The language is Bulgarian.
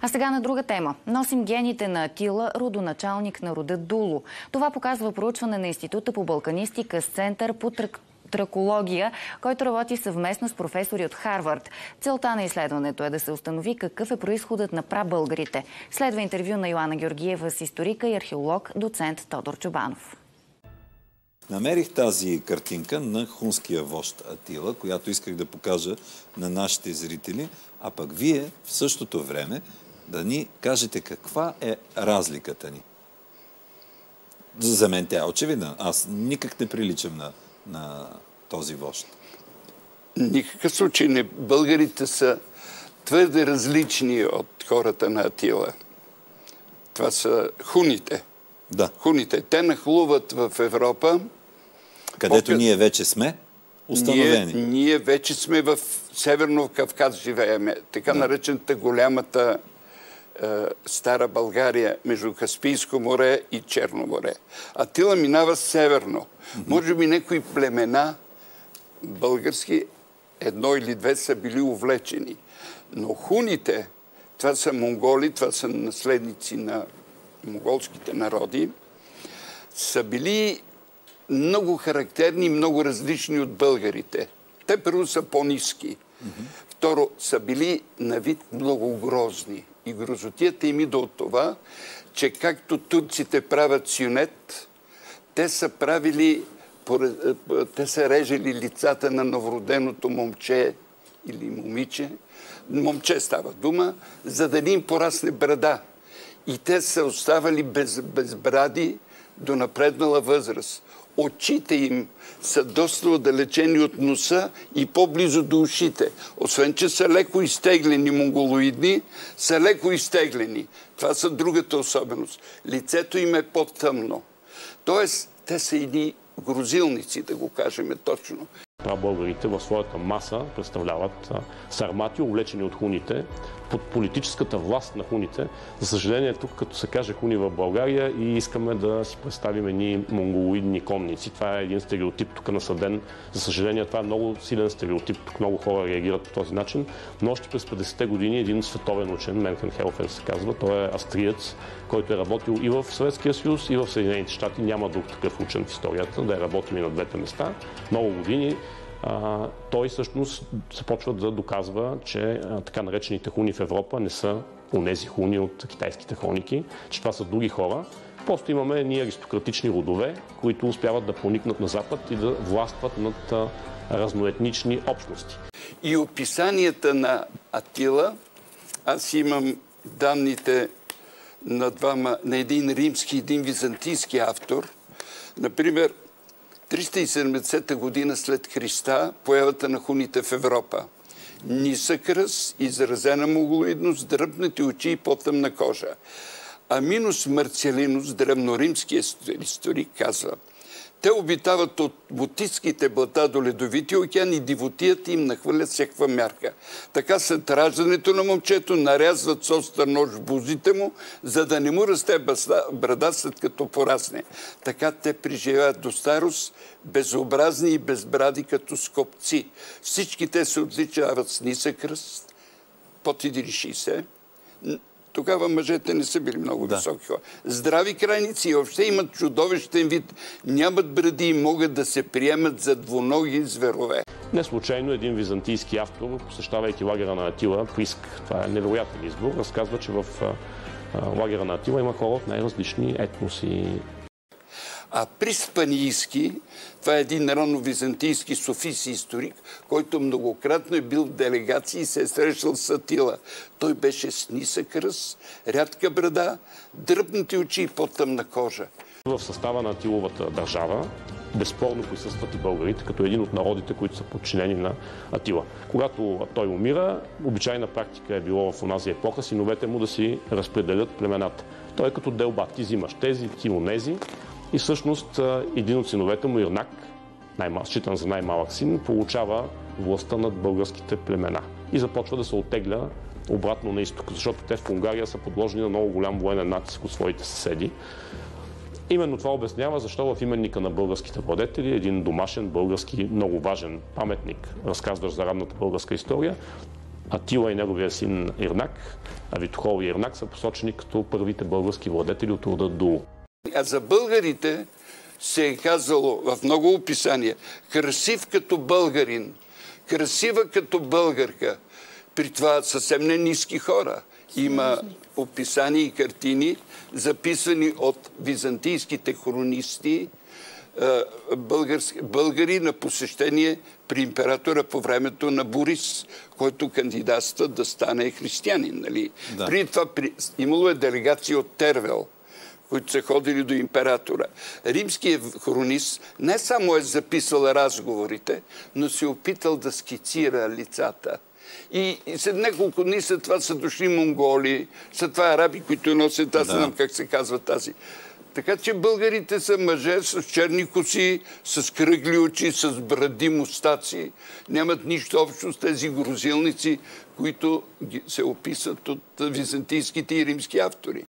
А сега на друга тема. Носим гените на Атила, родоначалник на рода Дулу. Това показва проучване на Института по балканистика с Център по тракология, който работи съвместно с професори от Харвард. Целта на изследването е да се установи какъв е произходът на прабългарите. Следва интервю на Йоана Георгиева с историка и археолог, доцент Тодор Чобанов. Намерих тази картинка на хунския вожд Атила, която исках да покажа на нашите зрители, а пък вие в същото време да ни кажете каква е разликата ни. За мен тя е очевидна. Аз никак не приличам на този вожд. Никакъв случай не. Българите са твърде различни от хората на Атила. Това са хуните. Да. Хуните. Те нахлуват в Европа. Където ние вече сме установени. Ние вече сме в Северно Кавказ живееме. Така наречената голямата Стара България между Каспийско море и Черно море. Атила минава северно. Може би някои племена български, едно или две, са били увлечени. Но хуните, това са монголи, това са наследници на монголските народи, са били много характерни, много различни от българите. Те първо са по-ниски. Второ, са били на вид много грозни. И грозотията им идва от това, че както турците правят сюнет, те са режели лицата на новороденото момче или момиче. Момче става дума, за да не им порасне брада. И те са оставали без бради до напреднала възраст. Очите им са доста отдалечени от носа и по-близо до ушите. Освен, че са леко изтеглени, монголоидни, са леко изтеглени. Това са другата особеност. Лицето им е по-тъмно. Тоест, те са едни грозилници, да го кажем точно. Прабългарите в своята маса представляват сармати, облечени от хуните, под политическата власт на хуните. За съжаление, тук като се каже хуни в България и искаме да си представим едни монголоидни конници. Това е един стереотип тук насъден. За съжаление, това е много силен стереотип. Тук много хора реагират по този начин. Но още през 50-те години един световен учен, Менкен Хелфер се казва, той е австриец, който е работил и в Съветския съюз, и в Съединените щати. Няма друг такъв учен в историята, да е работил и на двете места. Много години. Той всъщност започва да доказва, че така наречените хуни в Европа не са онези хуни от китайските хроники, че това са други хора. Просто имаме ние аристократични родове, които успяват да проникнат на Запад и да властват над разноетнични общности. И описанията на Атила, аз имам данните на един римски и един византийски автор. Например, 370 година след Христа, появата на хуните в Европа. Нисък ръст, изразена монголоидност, дръбнати очи и по-тъмна кожа. Аминус Марцелинус, древноримски историк, казва: те обитават от Ботиските блата до Ледовития океан и дивотията им нахвърлят всякаква мярка. Така след раждането на момчето нарязват с остър нож в бузите му, за да не му расте брада след като порасне. Така те преживяват до старост, безобразни и безбради като скопци. Всички те се отличават с нисък ръст, под 1,60. Тогава мъжете не са били много високи хора. Здрави крайници и въобще имат чудовищен вид. Нямат бради и могат да се приемат за двуноги зверове. Не случайно един византийски автор, посещавайки лагера на Атила, Приск, това е невероятен избор, разказва, че в лагера на Атила има хора от най-различни етноси. А Приспанийски, това е един рано-византийски софийски историк, който многократно е бил в делегации и се е срещал с Атила. Той беше с нисък ръст, рядка брада, дръбнати очи и по-тъмна кожа. В състава на Атиловата държава безспорно присъстват и българите, като един от народите, които са подчинени на Атила. Когато той умира, обичайна практика е било в онази епоха синовете му да си разпределят племената. Той е като делбат. Ти взимаш тези, ти онези. И всъщност един от синовете му, Ирнак, считан за най-малък син, получава властта над българските племена и започва да се оттегля обратно на изток, защото те в Унгария са подложени на много голям военен натиск от своите съседи. Именно това обяснява защо в именника на българските владетели един домашен български, много важен паметник, разказващ за ранната българска история, Атила и неговия син Ирнак, Витохол и Ирнак са посочени като първите български владетели от рода Дулу. А за българите се е казало в много описания: красив като българин, красива като българка. При това съвсем не ниски хора. Има описания и картини, записани от византийските хронисти, българи на посещение при императора по времето на Борис, който кандидатства да стане християнин. Нали? Да. При това имало е делегация от Тервел, които са ходили до императора. Римският хронист не само е записал разговорите, но се опитал да скицира лицата. И след няколко дни след това са дошли монголи, след това араби, които носят, аз не знам как се казва тази. Така че българите са мъже с черни коси, с кръгли очи, с бради, мустаци. Нямат нищо общо с тези грозилници, които се описат от византийските и римски автори.